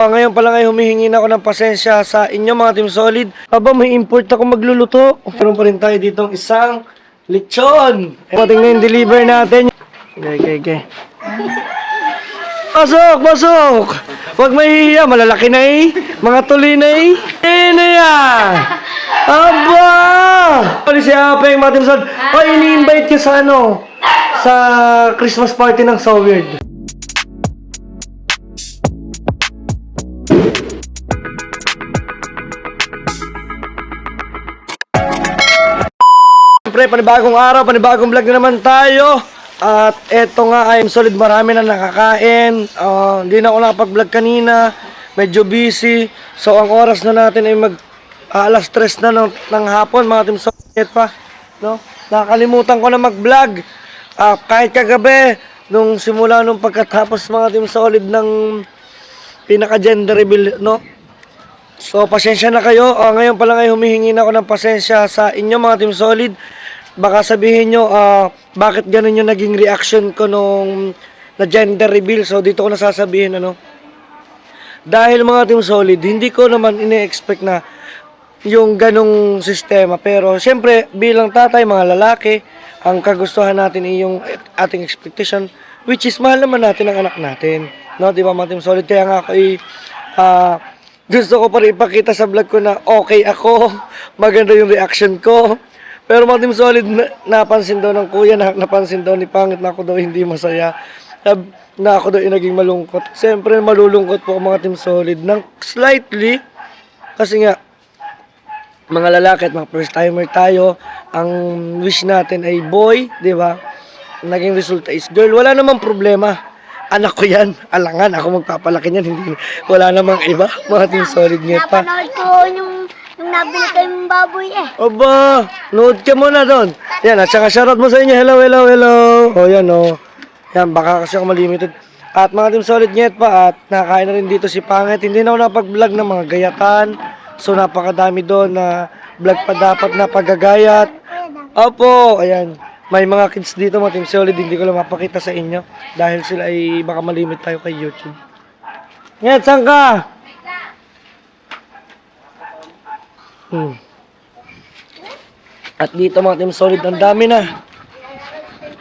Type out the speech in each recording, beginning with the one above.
Ngayon pa lang ay humihingi na ako ng pasensya sa inyo mga Team Solid. Aba, may import ako magluluto. Meron pa rin tayo ditong isang lechon. Pating na yung deliver natin. Okay. Pasok! Huwag mahihiya, malalaki na eh. Mga tuloy na eh. Ano yan? Aba! Pali si Apeng, mga Team Solid. O, ini-invite ka sa sa Christmas party ng So Weird. Siyempre, panibagong araw, panibagong vlog na naman tayo. At eto nga ay solid, marami na nakakain. Hindi na ako nakapag-vlog kanina. Medyo busy. So, ang oras na natin ay alas 3 na ng hapon, mga Team Solid pa. No? Nakakalimutan ko na mag-vlog. Kahit kagabi, nung simula nung pagkatapos mga Team Solid ng pinaka-gender reveal, no? So, pasensya na kayo. Ngayon pa lang ay humihingi na ako ng pasensya sa inyo mga Team Solid. Baka sabihin nyo, bakit ganun yung naging reaction ko nung na gender reveal. So, dito ko nasasabihin, dahil mga Team Solid, hindi ko naman ine-expect na yung ganong sistema. Pero, syempre, bilang tatay, mga lalaki, ang kagustuhan natin ay yung ating expectation, which is mahal naman natin ang anak natin. No, di ba mga Team Solid? Kaya nga ako gusto ko pa rin ipakita sa vlog ko na okay ako, maganda yung reaction ko. Pero mga Team Solid, napansin daw ng kuya, napansin daw ni Pangit na ako daw hindi masaya. Na ako daw naging malungkot. Siyempre malulungkot po mga Team Solid ng slightly. Kasi nga, mga lalaki at mga first timer tayo, ang wish natin ay boy, di ba? Naging resulta is girl. Wala namang problema. Anak ko yan. Alangan, ako magpapalaki niyan. Hindi, wala namang iba. Mga Team Solid nga pa. Napanood ko yung nabili ko yung baboy eh. Aba, nood ka muna doon. Yan, at saka shoutout mo sa inyo. Hello. O yan Yan, baka kasi ako malimited. At mga Team Solid nga pa. At nakakain na rin dito si Pangit. Hindi na ako napag-vlog ng mga gayatan. So napakadami doon na vlog pa dapat na paggagayat. Opo, ayan. May mga kids dito mga Team Solid, hindi ko lang mapakita sa inyo dahil sila ay baka malimit tayo kay YouTube. Ngayon, saan ka? At dito mga Team Solid, ang dami na.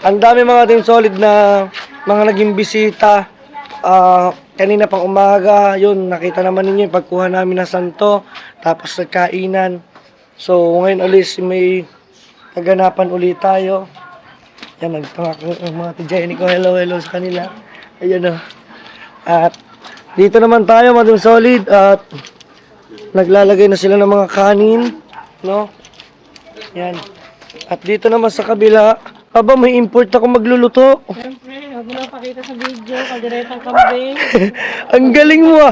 Ang dami mga Team Solid na mga naging bisita. Kanina pang umaga, yun, nakita naman ninyo yung pagkuha namin ng santo, tapos nagkainan. So, ngayon ulit may kaganapan ulit tayo. Yan, nagpangako ng mga Jenny ko. Hello sa kanila. Ayan At dito naman tayo, mga Team Solid. At naglalagay na sila ng mga kanin. No? Yan. At dito naman sa kabila, aba, may import ako magluluto. Siyempre, huwag mo lang pakita sa video. Kadiretang kambing. Ang galing mo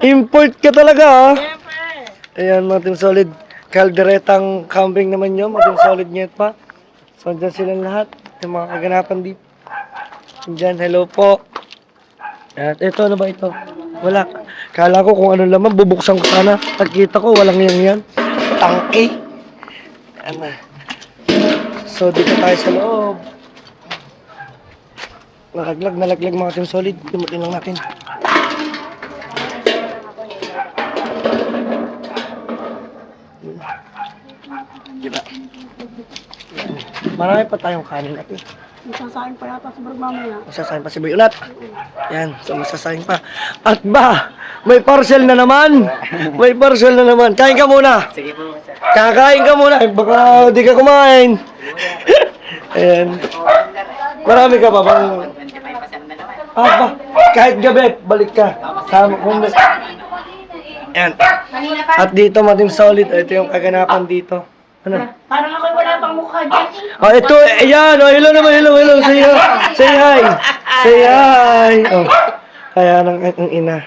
Import ka talaga Siyempre. Ayan mga Team Solid. Kalderetang kambing naman yun. Mga Team Solid nyet pa. So, dyan silang lahat. Yung mga kaganapan dito. Dyan, hello po. At ito, ano ba ito? Wala. Kala ko kung ano laman, bubuksan ko sana. Pagkita ko, walang yan. Tangke. Ano. So, dito tayo sa loob. Nalaglag mga Team Solid. Timutin lang natin. Diba? Marami pa tayong kanin natin. Masasahin pa yata sa mamaya. Masasahin pa si Boy Unat. Yan, so masasahin pa. At ba, may parcel na naman. May parcel na naman. Kain ka muna. Sige po, sir. Kakain ka muna. Baka di ka kumain. Ayan. Marami ka pa bang... 25% na naman. Ba, kahit gabi, balik ka. Sama kung... Ayan. At dito, mga Team Solid, ito yung kaganapan dito. Ano? Parang ako'y wala pang mukha dyan. Ito, ayan, hello naman, hello, say hi. Say hi. Kaya ng ina.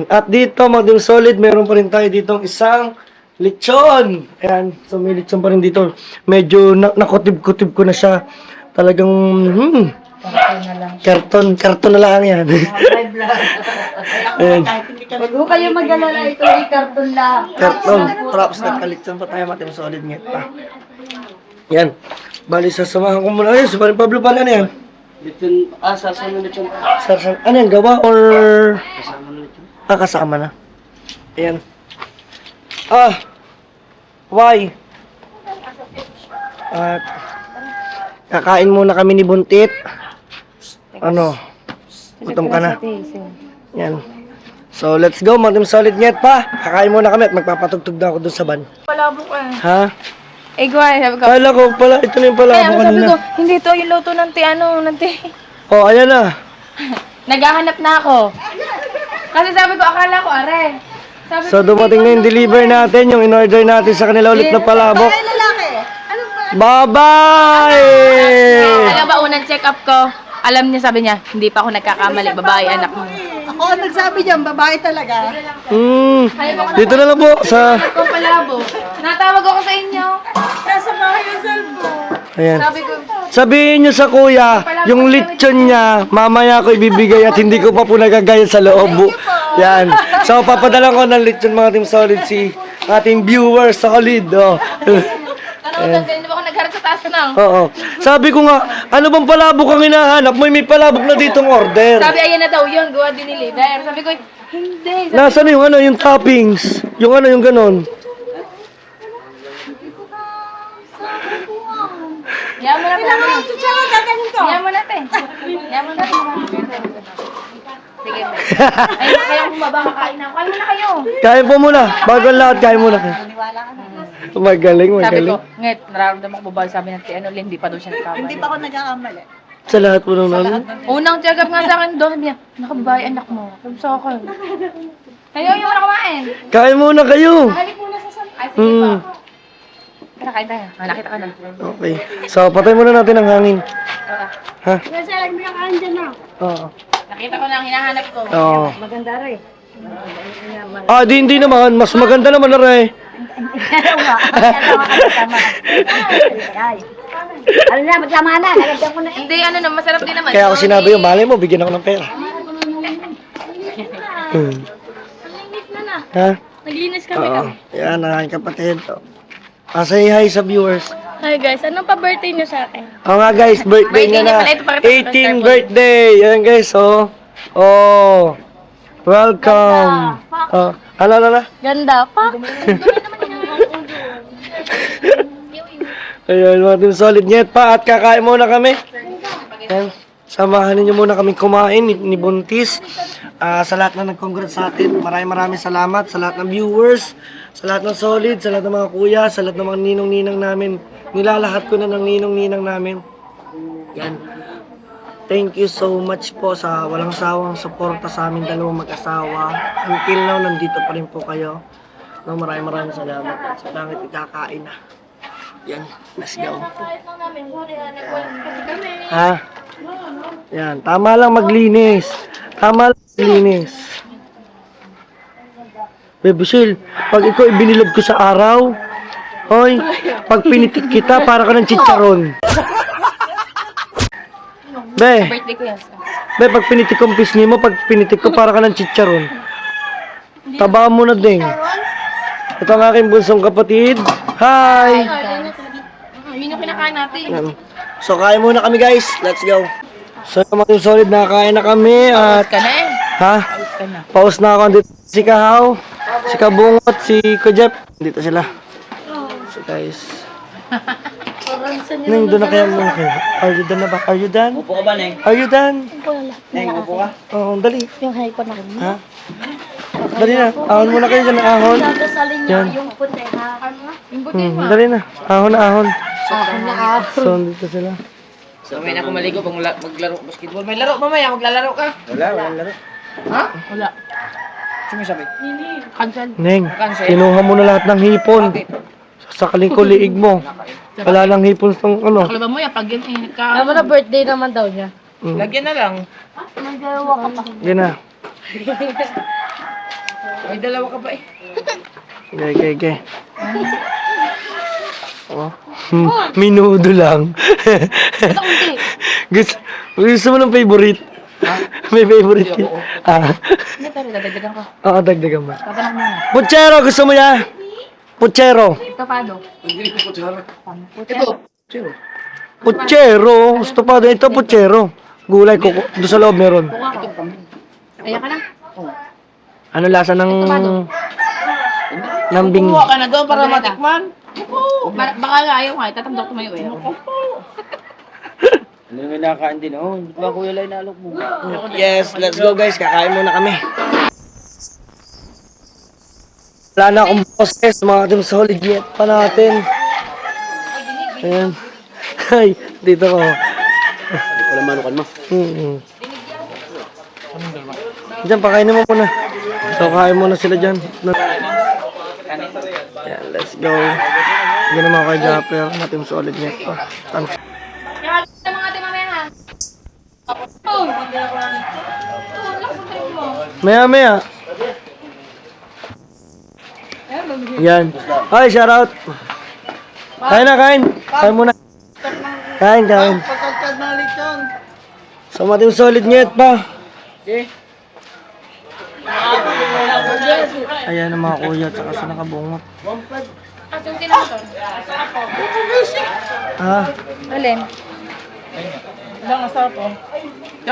At dito, mga Team Solid, meron pa rin tayo ditong isang lechon. Ayan, so may lechon pa rin dito. Medyo nakutib-kutib ko na siya. Talagang, karton na lang yan. Ayan. Huwag mo kayo mag-alala, ito ay karton lang. Karton. Tapos nagkalitson pa tayo, mga Team Solid nget pa. Yan. Bali, sasamahan ko muna. Ayun, si Paring Pablo pala na yan. Lechon, sarsa ng lechon. Sarsa, ano yan, gawa or... Kasama na. Ayan. Why? At kakain muna kami ni Buntit. Ano? Gutom ka na. Yan. So, let's go. Mga Team Solid Nyet pa. Kakain muna kami at magpapatugtog na ako dun sa van. Palabok eh. Ha? Eh, guay, sabi ko. Kala ko pala, ito na yung pala Kaya ako sabi kanina. ko, hindi to yung luto ng ng Oh, ayan na. Naghahanap na ako. Kasi sabi ko, akala ko, are. Sabi So, dumating na yung deliver natin, yung in-order natin sa kanila ulit na palabok. Bye-bye! Alam ba, unang check-up ko, alam niya, sabi niya, hindi pa ako nagkakamali, babae, anak mo. Ako ang nagsabi diyan, babae talaga. Dito na lang po sa... Kung palabo, natawag ako sa inyo. Nasa bahay yung cellphone. Ayan. Sabi ko, Sabihin nyo sa kuya, yung lechon niya, mamaya ko ibibigay at hindi ko pa po nagagaya sa loob. Yan. So, papadalan ko ng lechon mga Team Solid si ating viewer solid. Oh. tanong hindi ba ako nagharap sa taas na? Oo. Sabi ko nga, ano bang palabok ang hinahanap? May palabok na ditong order. Sabi, ayan na daw yun, gawa din ni Leader. Sabi ko, hindi. Nasaan yung ano, yung toppings? Yung ano, yung ganon? Yaman na tayo. Chicharo, gaganin ko. Yaman natin. Yaman natin. Sige. Ay, kaya bumaba, kakain na. Kain muna kayo. Kain po muna. Bago ang lahat, kain muna kayo. Magaling, Sabi magaling. ko, ngayon, nararamdaman ko babae, sabi ng Tia hindi pa daw siya nagkamali. Hindi pa ako nagkakamali. Sa lahat po nung namin. Unang check-up nga sa akin doon, sabi niya, nakababae anak mo. Sabi sa akin. Ayaw, yung na kumain. Kain muna kayo. Halik muna sa san. Ay, sige pa. Tara, kain tayo. Nakita ka na. Okay. So, patay muna natin ang hangin. Ha? Kasi alam mo yung andyan na. Oo. Nakita ko na ang hinahanap ko. Oo. Maganda rin. Hindi naman. Mas maganda naman na rin. Ano na, magsama na. Nalagyan ko na eh. Hindi, ano na, masarap din naman. Kaya ako sinabi yung malay mo, bigyan ako ng pera. Ha? Naglinis Oo. Yan, aking kapatid. Say hi sa viewers. Hi guys, anong pa-birthday niyo sa akin? Oo nga guys, birthday Birthday niya niya na. pala, ito pakita ko sa 18th birthday. Yan guys, oh. Oh. Welcome. Oh. Ala. Ganda pa. Ayun, mga Team Solid Nyet pa at kakain muna kami. Yan. Samahan ninyo muna kami kumain ni Buntis. Sa lahat na nag-congrats sa atin, maraming salamat sa lahat ng viewers, sa lahat ng Solid, sa lahat ng mga kuya, sa lahat ng mga ninong-ninang namin. Nilalahat ko na ng ninong-ninang namin. Yan. Thank you so much po sa walang sawang suporta sa amin dalawang mag-asawa. Until now, nandito pa rin po kayo. No, maraming salamat. Sa langit ikakain na. Yan, let's go. Ha? Yan, tama lang maglinis. Tama lang maglinis. Bebe Shil, pag ikaw ibinilog ko sa araw, hoy, pag pinitik kita, para ka ng chicharon. Birthday ko yan. Pag pinitik ko ang pisngi mo, pag pinitik ko, para ka ng chicharon. Taba mo na din. Ito ang aking bunsong kapatid. Hi! Yun yung kinakain natin. Yan. So, kain muna kami guys. Let's go. So, mga Team Solid, nakakain na kami at... Ka na eh. Ha? Ka na. Pause na ako. Dito si Kahaw, si Kabungot, si Kujep. Dito sila. So guys. Neng, doon na kaya mo kayo. Are you done na ba? Are you done? Upo ka ba, Neng? Are you done? Neng, upo ka? Oo, dali. Yung hay ko na. Ha? Dali na. Ahon muna kayo dyan. Ahon. Sasalin niyo Yan. yung puti ha. Yung buti mo. Dali na. Ahon. So, dito sila. So, may na maligo pag maglaro basketball. May laro mamaya, maglalaro ka. Walang laro. Ha? Wala. Sumisabi. Cancel. Neng, kinuha mo na lahat ng hipon. Sakaling ko liig mo. Wala nang hipon sa ano. Kalaba mo yan, pag yan eh. Alam mo na birthday naman daw niya. Lagyan na lang. Nagdalawa ka pa. Yan na. May dalawa ka pa eh. Okay. Oh. Minudo lang. gusto mo ng favorite? May favorite ka? Hindi, pero dadagdagan ko. Oo, dagdagan mo. Tatanong mo na. Puchero, gusto mo yan? Puchero. Tapado. Puchero. Gusto pa din. Ito, puchero. gulay. Doon sa loob meron. Ayan ka na. Ano lasa ng... Nambing. Kumuha ka na doon para matikman. Baka nga ayaw nga, tatamdok tumayo eh. Ano yung nakakaan din? Oh, hindi ba kuya Lai nalok mo? Yes, let's go guys. Kakain muna kami. Wala na akong boses. Mga team solid yet pa natin. Ayan. Ay, dito ko. Wala manukan mo. Diyan, pakainin mo muna. So, kain muna sila dyan. Ayan, let's go. Hindi naman kay Japper. Mga team solid yet pa. Kaya sa mga ate mamaya ha. Oh! Maya, maya. Yan. Ay, shout out. Kain na, kain. Kain muna. Kain, kain. Pagkagkag ng lechon. So, mating solid nyet pa. Okay. Ayan ang mga kuya at saka sa nakabungot. Asan sila mo to? Ha? Alin? Yan,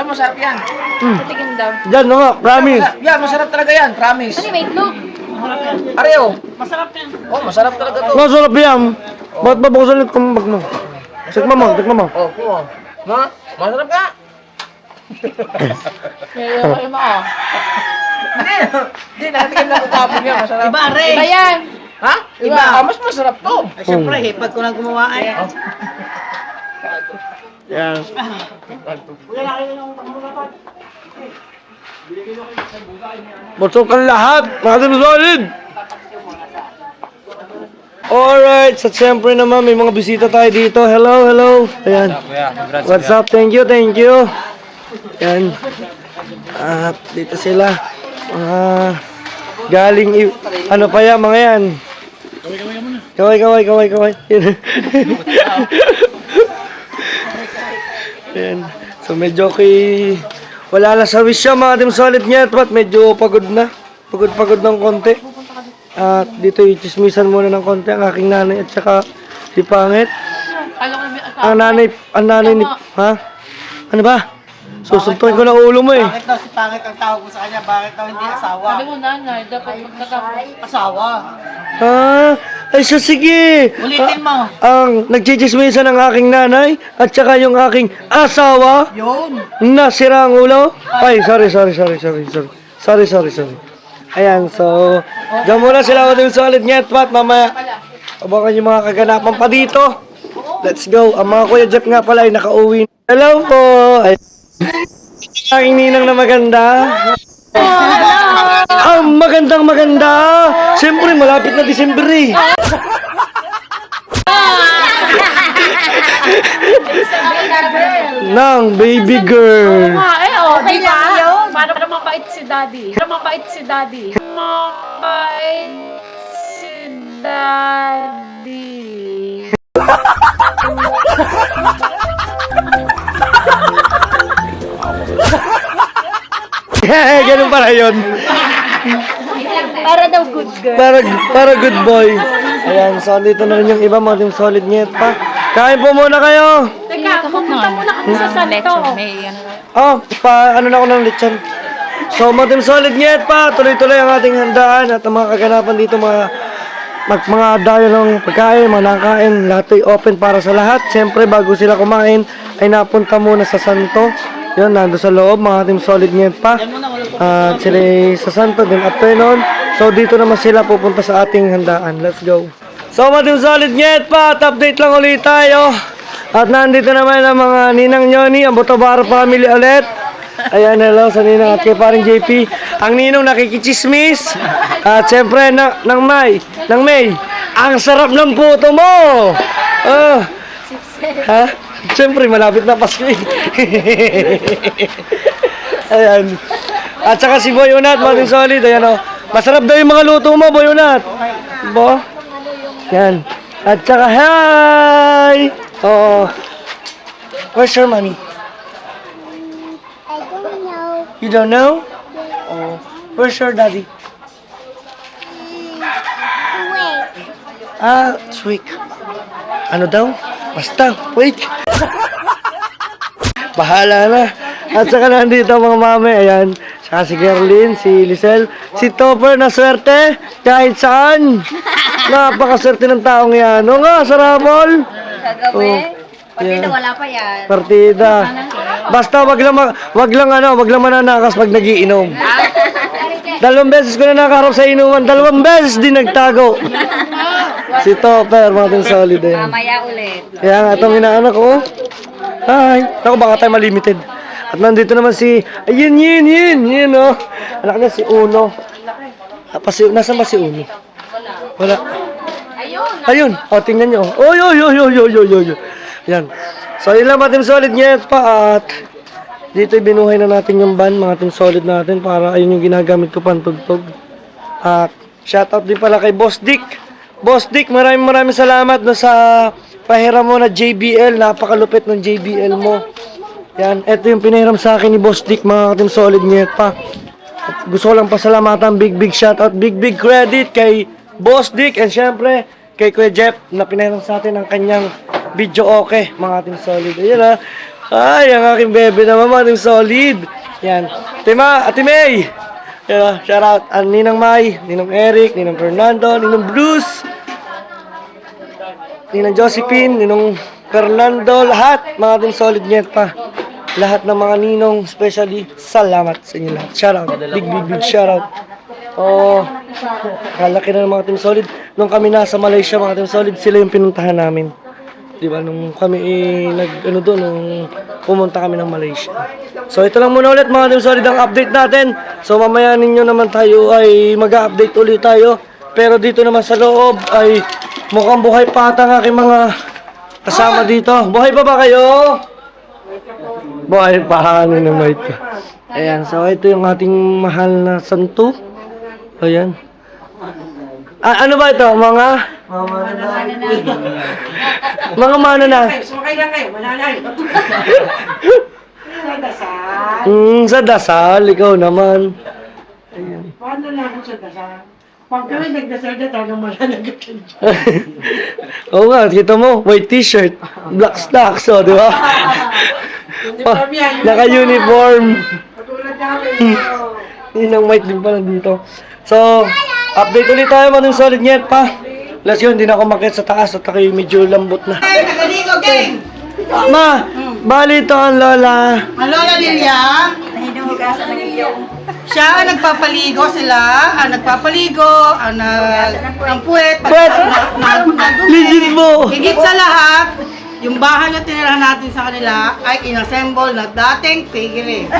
masarap yan. Patikim daw. Diyan, no nga, promise. Yan, masarap talaga yan. Promise. Ano may itlog? Areo. Masarap yan. Oh, masarap talaga to. Masarap yan. Ba't ba buksan ulit kung bag mo? Tikma mo, tikma mo. Oh, kuha. Ma, masarap ka. Meron kayo mo ah. Hindi, nakatikim lang ko tapon yan. Masarap. Iba, Ray. Iba yan! Ha? Iba. Ah, mas masarap to. Ay, syempre, hipag ko lang gumawa ay. Yan. Busog ang lahat. Mating solid. Alright, so siyempre naman may mga bisita tayo dito. Hello, hello. Ayan. What's up? Thank you, thank you. Ayan. At dito sila. Galing, ano pa yan, mga yan. Kaway, kaway, kaway, kaway. Ayan. So medyo wala na sa wish siya mga team solid niya. At medyo pagod na. Pagod ng konti. At dito i-chismisan muna ng konti ang aking nanay at saka si Pangit. Ang nanay ni... Ha? Ano ba? Susuntuin ko na ulo mo eh. Bakit daw si Pangit ang tawag mo sa kanya? Bakit daw hindi asawa? Sabi mo nanay, dapat magkakaroon. Asawa. Ah, ay siya sige. Ulitin mo. Ang nagchichismisan ng aking nanay at saka yung aking asawa Yun. na sira ang ulo. Ay, sorry. Ayan, so diyan muna sila din solid nyet pat mamaya. Abangan yung mga kaganapan pa dito. Let's go. Ang mga Kuya Jeff nga pala ay nakauwi. Hello po. Ay, aking ninang na maganda. Ang magandang maganda. Siyempre, malapit na December eh. Nang baby girl. Okay ba? Para mapait si daddy. Mapait si daddy. Ganun para yun. Para daw good girl. Para good boy. Ayan, so dito na rin yung iba, mga team solid nyet pa. Kain po muna kayo. Teka, pupunta muna kami sa santo. Oh, ano na ako ng lechon. So, mga team solid nyet pa. Tuloy-tuloy ang ating handaan at ang mga kaganapan dito, mga dayo ng pagkain, mga nakain. Lahat ay open para sa lahat. Siyempre, bago sila kumain, ay napunta muna sa santo. Yun, nando sa loob, mga team solid nyet pa. At sila sa santo, din after nun. So, dito naman sila pupunta sa ating handaan. Let's go. So, mga team solid nyet pa. At update lang ulit tayo. At nandito naman ang mga Ninang Nyoni, ang Botobaro family ulit. Ayan, hello sa Ninang at kay paring JP. Ang Ninong nakikichismis. At siyempre, nang May, ang sarap ng puto mo! Ha? Siyempre, malapit na Pasko eh. Ayan. At saka si Boy Unat, mga solid. Ayan o. Masarap daw yung mga luto mo, Boy Unat. Bo? Yan. At saka, hi! Oh. Where's your mommy? I don't know. You don't know? Oh. Where's your daddy? Wait. Ah, sweet. Ano daw? Basta, wait. Bahala na. At saka nandito mga mami, ayan. Saka si Gerlin, si Lisel, si Topper na swerte kahit saan. Napakaswerte ng taong yan. O nga, sa Ramol. Kagabi. Partida, Yeah. wala pa yan. Partida. Basta wag lang mananakas pag nagiinom. 2 beses ko na nakaharap sa inuman, 2 beses din nagtago. Si Topper, mga solid eh. Mamaya ulit. Kaya nga itong inaanak ko. Hi. Ako baka tayo malimited. At nandito naman si, ayun, yun, oh. Anak niya si Uno. Nasaan ba si Uno? Wala. Ayun. O, tingnan nyo. Oy. Yan. So, yun lang mga Team Solid ngayon pa. At dito binuhay na natin yung band, mga Team Solid natin. Para ayun yung ginagamit ko pantugtog. At shoutout din pala kay Boss Dick. Boss Dick, maraming salamat no sa pahiram mo na JBL. Napakalupit ng JBL mo. Yan, ito yung pinahiram sa akin ni Boss Dick, mga Team Solid ngayon pa. At gusto ko lang pasalamatan, big shoutout, big credit kay Boss Dick. And syempre, kay Kuya Jeff na pinahiram sa atin ang kanyang video okay, mga Team Solid. Ayan ha. Ay, ang aking bebe naman, mga Team Solid. Yan. Ate May. Yan, shout out. Ninang May, Ninong Eric, Ninong Fernando, Ninong Bruce, Ninang Josephine, Ninong Fernando, lahat, mga Team Solid ngayon pa. Lahat ng mga ninong, especially, salamat sa inyo lahat. Shout out. Big shout out. Oh, kalaki na ng mga Team Solid. Nung kami nasa Malaysia, mga Team Solid, sila yung pinuntahan namin. Di ba? Nung kami nung pumunta kami ng Malaysia. So, ito lang muna ulit mga Team Solid ang update natin. So, mamaya ninyo naman tayo ay mag-update ulit tayo. Pero dito naman sa loob ay mukhang buhay pa ata ang aking mga kasama dito. Buhay pa ba kayo? Buhay pa, ano na mic. Ayan, so ito yung ating mahal na santo. Ayan. Ano ba ito? Mga mana na. Sumakay lang kayo, mananay. Sa dasal. Sa dasal, ikaw naman. Paano lang ako sa dasal? Pag kami nagdasal na tayo, mananagat ka dyan. Oo nga, kita mo, white t-shirt, black slacks, so, di ba? Uniform yan, Naka-uniform. Patulad namin. Yun ang white din pala dito. So, update ulit tayo, mga solid ngayon pa. Plus yun, hindi na ako makit sa taas at ako yung medyo lambot na. Hey, nagaligo, gang! Ma, bali ito ang lola. Ang lola Lilia, siya ang nagpapaligo sila, ang puwet, Pwet! Legit mo! higit sa lahat, yung bahay na tinirahan natin sa kanila ay inassemble na dating pigiri.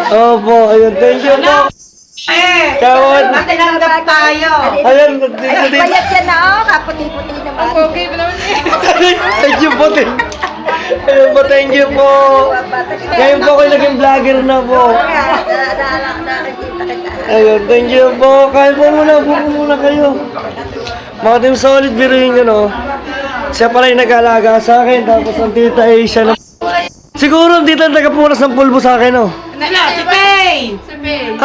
Opo, ayun, thank you po. Kawad. Natinanggap tayo. Ayun, Payat yan na, oh. Kaputi-puti naman. thank you po. Ayun po, thank you po. Ngayon po ako naging vlogger na po. Ayun, thank you po. Kain po muna kayo. Mga Team Solid, biruin nyo, no? Siya pala yung nag-alaga sa akin, tapos ang tita ay siya na... Siguro ang tita nagkapunas ng pulbo sa akin, no? Si Pay!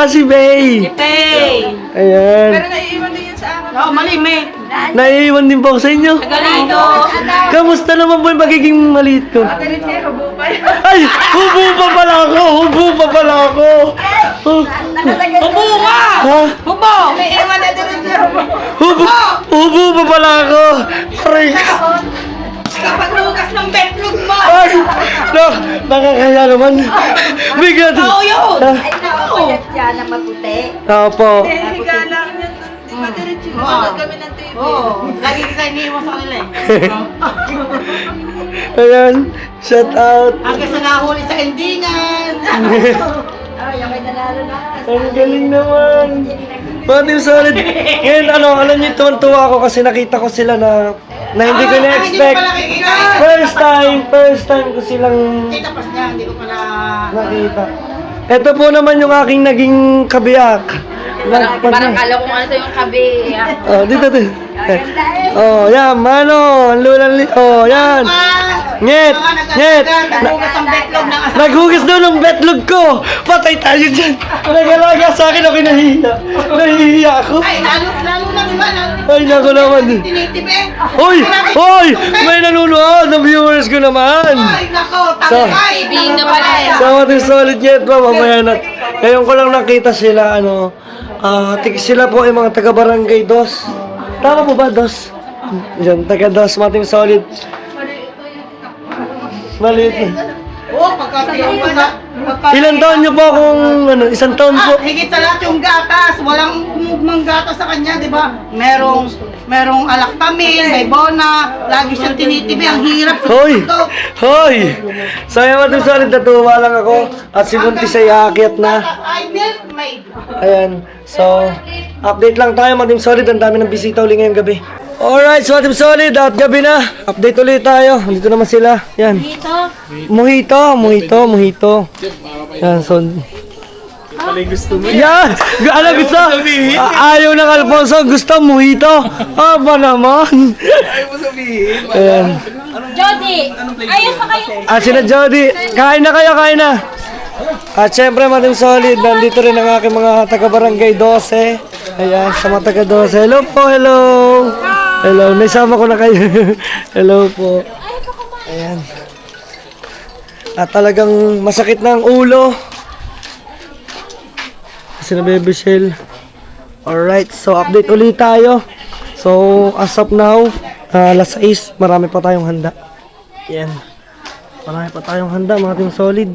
Si Bay! Pay! Ayan. naiiwan din yan sa akin. Oo, mali, May. Naiiwan din po ako sa inyo. Galigo. Kamusta naman po yung pagiging maliit ko? Ay! Hubo pa pala ako! Hubo ka! Ha? Hubo! May iwan na din siya. Hubo pa pala ako! Aray! Kapag lugas ng betlog mo! Ay! Nakakaya naman. Bigla din. Oo, yun! Ay, nakapayat yan na maputi. Opo. Higa lang yan. Di ba diretso na kami ng TV? Oo. Lagi kita iniiwan sa kanila Ayan. Shout out. Hanggang sa nahuli sa endingan. Ay, okay, nanalo na. Ang galing naman. Mga Team Solid. Ngayon, alam niyo, tuwan-tuwa ako kasi nakita ko sila na hindi ko na-expect. First time ko silang Kita pas niya, hindi ko pala... nakita. Ito po naman yung aking naging kabiyak. Parang kala ko ano sa yung kabi. Oh, dito. Oh, yan, mano. Ang lulang oh, yan. Nyet. Naghugas ang betlog ng asawa. Naghugas daw ng betlog ko. Patay tayo dyan. Nagalaga sa akin ako nahihiya. Nahihiya ako. Ay, lalo lang Ay, naku naman. Tinitibig. Hoy! Hoy! May nanonood ng viewers ko naman. Ay, nako, takay. Ibig na pala eh. Sa ating solid yet ba, mamaya na. Ngayon ko lang nakita sila, sila po ay mga taga-barangay Dos. Tama po ba, Dos? Yan, taga-Dos, mating solid. Maliit na. Oo, pagkatiyan pa na. Ilan taon niyo po kung, isang taon po? Higit sa lahat yung gatas. Walang umugmang gatas sa kanya, di ba? Merong alaktamin, may bona, lagi siyang tinitibi. Ang hirap. Hoy! Hoy! Sayang mating solid, natuwa lang ako. At si Buntis ay aakyat na. Ay, milkmaid. Ayan. So, update lang tayo, Matim Solid. Ang dami ng bisita uli ngayong gabi. Alright, so Matim Solid, at gabi na. Update ulit tayo. Dito naman sila. Yan. Mojito. Yan, so... gusto mo yan? Ano gusto? Ayaw ng Alfonso, gusto mojito. Aba naman. Ayaw mo sabihin. Ayan. Jody, ayos pa kayo. Sina Jody. Kain na kayo, kain na. At syempre, Matim Solid, nandito rin ang aking mga taga-barangay 12. Ayan, sa mga taga-12. Hello po, hello. Hello, naisama ko na kayo. Hello po. Ayan. At talagang masakit na ang ulo. Kasi na Baby Shell. Alright, so update ulit tayo. So, as of now, alas 6, marami pa tayong handa. Ayan. Marami pa tayong handa, mga Team Solid.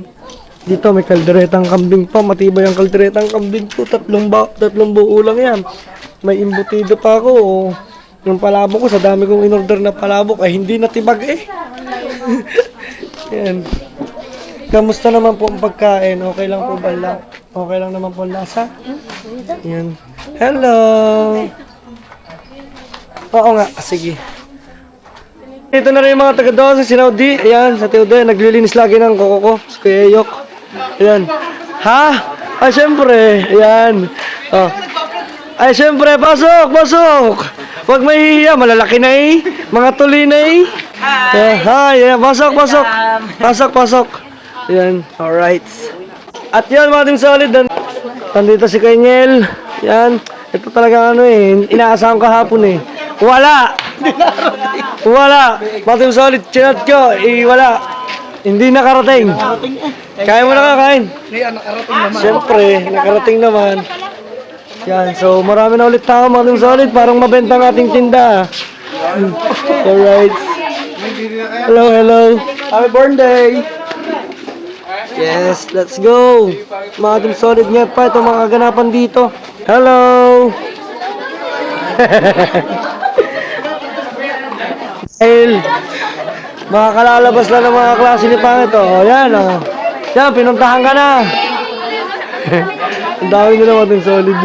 Dito may kalderetang kambing pa, matibay ang kalderetang kambing ko, tatlong buo lang yan. May imbutido pa ako, yung palabok ko, sa dami kong in-order na palabok, ay hindi natibag eh. Yan. Kamusta naman po ang pagkain? Okay lang po ba lang? Okay lang naman po ang lasa? Yan. Hello! Oo nga, sige. Ito na rin yung mga taga-doon sa Sinaudi. Ayan, sa Teodoy, naglilinis lagi ng koko ko. Sa Kuya Yok. Ayan. Ha? Ay, syempre. Ayan. Oh. Ay, syempre. Pasok. Huwag mahihiya. Malalaki na eh. Mga tuloy na eh. Hi. Ayan. Pasok. Ayan. Alright. At yan, mga Team Solid. Nandito si Kanyel. Ayan. Ito talaga inaasahan kahapon eh. Wala. Mga Team Solid. Chinat ko. Wala. Hindi nakarating. Kaya mo na kakain? Nakarating naman. Siyempre, nakarating naman. Yan, so marami na ulit tao, mga Team Solid. Parang mabenta ang ating tinda. Alright. Hello. Happy born day. Yes, let's go. Mga Team Solid nga pa, itong mga kaganapan dito. Hello. Makakalalabas lang ng mga klase ni Pangit. Yan, Yan, pinuntahan ka na. Ang dami nila, Mating Solid.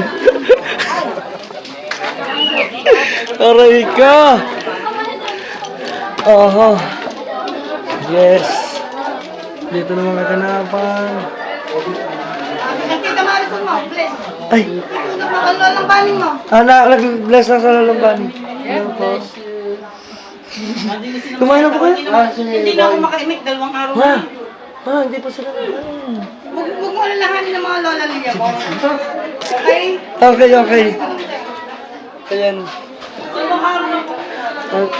Aray ka. Yes. Dito na mga kanapan. Tita Marison mo, bless. Ay. Ang lolang baning mo. Nag-bless lang sa lalong Hello po. Kumain na po kayo? Hindi na ako makaimik, 2 araw. Hindi pa sila kumain. Huwag mo alalahanin ng mga lola niya mo. Okay? Okay. Ayan.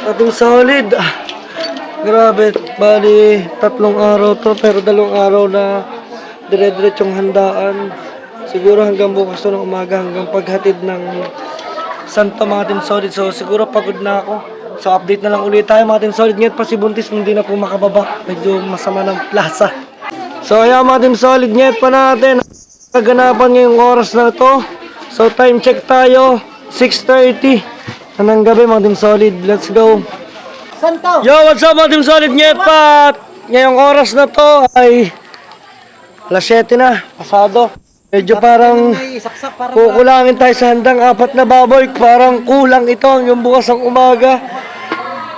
Ating solid. Grabe. Bali, 3 araw to. Pero 2 araw na dire-diretsong handaan. Siguro hanggang bukas to ng umaga. Hanggang paghatid ng Santo, mga Team Solid. So siguro pagod na ako. So update na lang ulit tayo, mga Team Solid. Ngayon pa si Buntis hindi na po makababa. Medyo masama ng plaza. So ayan, mga Team Solid, ngayon pa natin kaganapan ngayong oras na to. So time check tayo, 6:30 ng gabi, mga Team Solid. Let's go. Santo! Yo, what's up, mga Team Solid? Ngayon pa, ngayong oras na to ay alas 7 na, pasado. Medyo parang kukulangin tayo sa handang 4 na baboy. Parang kulang ito yung bukas ng umaga.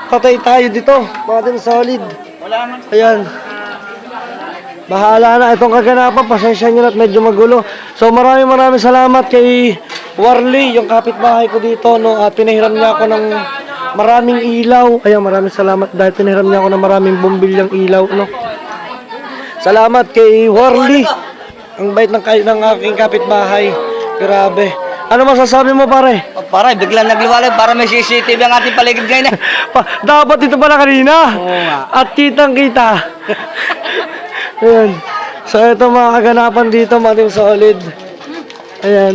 Patay tayo dito, mga Team Solid. Ayan. Bahala na itong kaganapan. Pasensya nyo na at medyo magulo. So maraming salamat kay Warley, yung kapitbahay ko dito, at pinahiram niya ako ng maraming ilaw. Ayan, maraming salamat dahil pinahiram niya ako ng maraming bumbilyang ilaw, Salamat kay Warley. Ang bait ng aking kapitbahay. Grabe. Ano masasabi mo, pare? Para biglang nagliwanag para may CCTV ang ating paligid ngayon. Dapat ito pala kanina. Oo nga. At kitang-kita. Ayan. So, ito mga kaganapan dito, mga Team Solid. Ayan.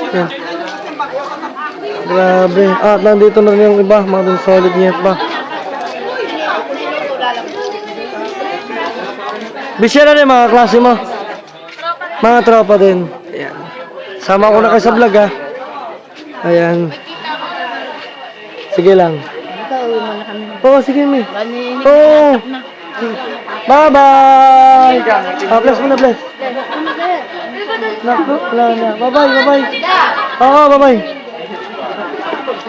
Ayan. Grabe. At nandito na rin yung iba, mga Team Solid niya pa. Bisya na rin mga klase mo. Mga tropa din. Ayan. Sama ko na kayo sa vlog ha. Ayan. Sige lang. Oo, sige mi. Oo. Bye-bye. Bless mo na, bless. Naku, wala na. Bye-bye, bye-bye. Oo, bye-bye.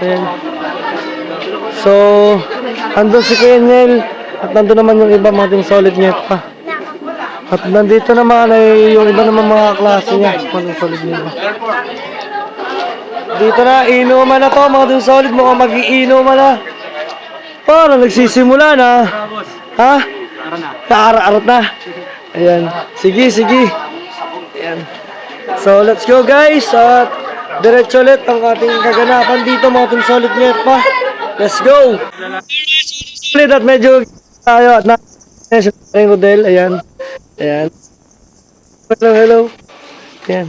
Ayan. So, andun si Kenel. At nandun naman yung iba, mga Team Solid niya pa. At nandito naman ay yung iba naman mga klase niya. Mga Team Solid niya pa. Dito na, inuman na to, mga Team Solid. Mukhang mag-iinuman na. Parang nagsisimula na. Ha? Kaara-arot na. Ayan. Sige, sige. Ayan. So, let's go guys. At diretso ulit ang ating kaganapan dito, mga Team Solid niya pa. Let's go. Solid at medyo tayo at na Rodel. Ayan. Ayan. Hello, hello. Ayan.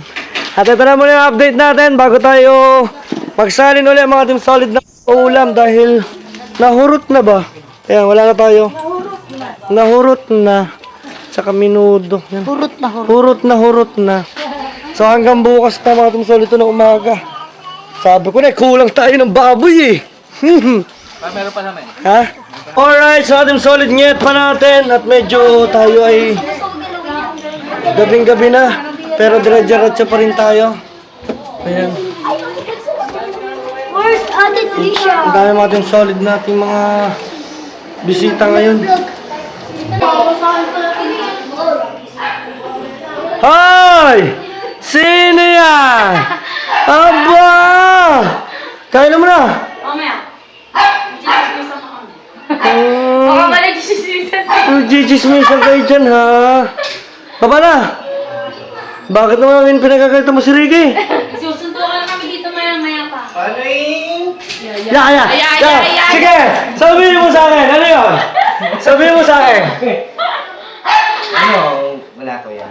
At ito na muna yung update natin bago tayo magsalin ulit mga Team Solid na ulam dahil nahurot na ba? Ayan, wala na tayo. Nahurot na. Tsaka minudo. Ayan. Hurot na hurot. Hurot na. So hanggang bukas na mga Team Solid ito na umaga. Sabi ko na, kulang tayo ng baboy eh. Meron pa naman. Ha? Alright, so Team Solid ngayat pa natin at medyo tayo ay gabing-gabi na. Pero diretso pa rin tayo. Ayan. Where's Ate Trisha? Ang dami mga Team Solid nating mga bisita ngayon. Hoy! Sino yan? Aba! Kain mo na! Mamaya. Oh, Baka nag-sisisan. Nagchichismisan kayo dyan, ha? Baba na! Bakit naman pinagkakalito mo si Ricky? Susuntukan kami dito maya-maya pa. Ano yung... Ya! Sige! Sabihin mo sa akin! Ano yun? Sabihin mo sa akin! Ano? Wala ko yan.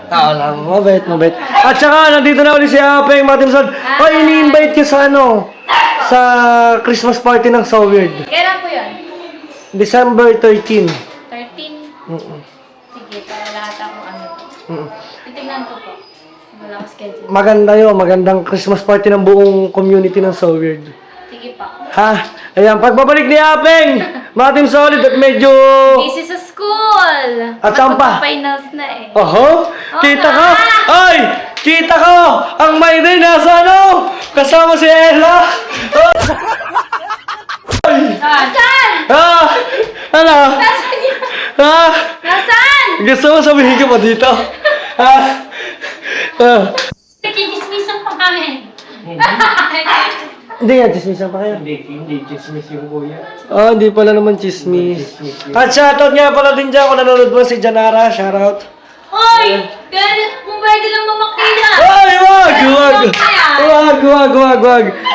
Mabait. At saka, nandito na ulit si Apeng, mga Team Solid. Ay, ini-invite ka sa ano? Sa Christmas party ng So Weird. Kailan po yun? December 13. 13? Mm-mm. Sige, para lahat ako ano. Mm-mm. Titignan ko po. Wala ko schedule. Maganda yun. Magandang Christmas party ng buong community ng So Weird. Sige pa. Ha? Ayan, pagbabalik ni Apeng, mga Team Solid at medyo... Busy sa school! At saan pa? Magpa-finals na eh. Oho, kita ka? Ay, kita ko! Ang Mayday nasa ano? Kasama si Ella. Nasaan? Ah, ano? Nasaan yun? Ah, Nasaan? gusto mo sabihin ka pa dito? Ah, ah. Nagkikismisan pa kami. Hindi nga, chismisan pa kayo. Hindi chismis yung kuya. Oh, hindi pala naman chismis. At shoutout nga pala din dyan kung nanonood mo si Janara. Shoutout. Hoy! Ganit kung pwede lang mamakila. Ay, wag!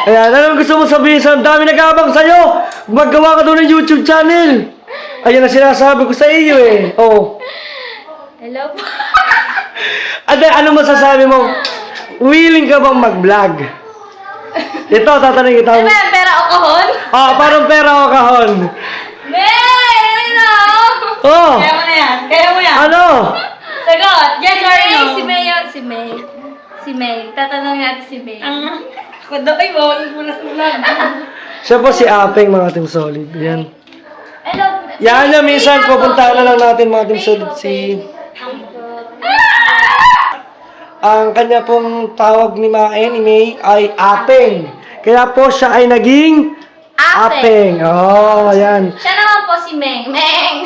Ayan, anong gusto mo sabihin sa dami nag-aabang sa'yo? Maggawa ka doon ng YouTube channel. Ayan ang sinasabi ko sa iyo eh. Oh. Hello po. Ate, ano masasabi mo? Willing ka bang mag-vlog? Ito, tatanungin kita. Ano ba, pera o kahon? Ah, parang pera o kahon. Ano? Oh, Kaya mo na yan. Kaya mo yan. ano? Sagot. Yes or no? Si May yun. Si May. Si May. Tatanong natin si May. Ako daw ay bawal mo na sa vlog. Siya po si Apeng, mga Team Solid. Yan. Hello. Yan na, minsan pupuntahan na lang natin mga Team Solid si... Ang kanya pong tawag ni May ay Apeng. Kaya po siya ay naging Apeng. Oh, yan. Siya naman po si Meng. Meng!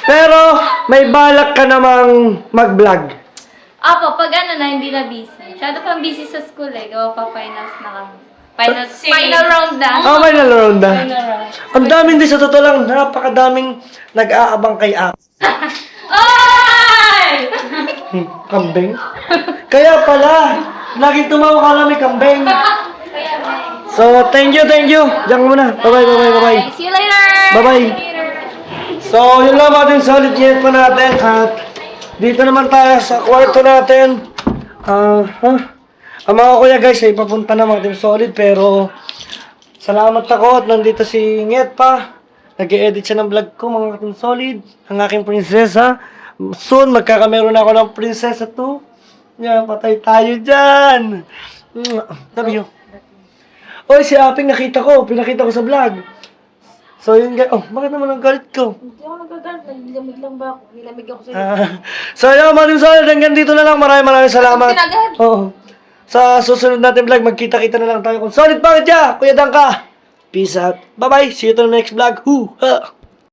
Pero may balak ka namang mag-vlog. Apo, pag ano na, hindi na busy. Masyado pang busy sa school eh. Gawa pa finals na kami. Final round na. Oh, may nalaroon na. Final round. Ang daming din sa totoo lang, napakadaming nag-aabang kay Apeng. Oy! Kambing? Kaya pala, lagi tumawa ka lang may kambing. So, thank you. Diyan ka muna. Bye-bye. See you later! Bye-bye. So, yun lang mga solid ngayon pa natin. At dito naman tayo sa kwarto natin. Ang mga kuya guys ay papunta na mga solid. Pero, salamat ako at nandito si Nget pa. Nag-e-edit siya ng vlog ko mga team solid. Ang aking prinsesa. Soon, magkakameron ako ng prinsesa 2. Yan, patay tayo dyan. Love you. Oy, si Aping nakita ko. Pinakita ko sa vlog. So, yun guys. Oh, bakit naman ang galit ko? Hindi ako nagagalit. Nilamig lang ba ako? Nilamig ako sa'yo. So, yun, mga team solid. Hanggang dito na lang. Maraming salamat. Pinagad. Oo. Sa susunod natin vlog, magkita-kita na lang tayo. Kung solid pa ka, Kuya Dangka. Peace out. Bye-bye. See you to the next vlog.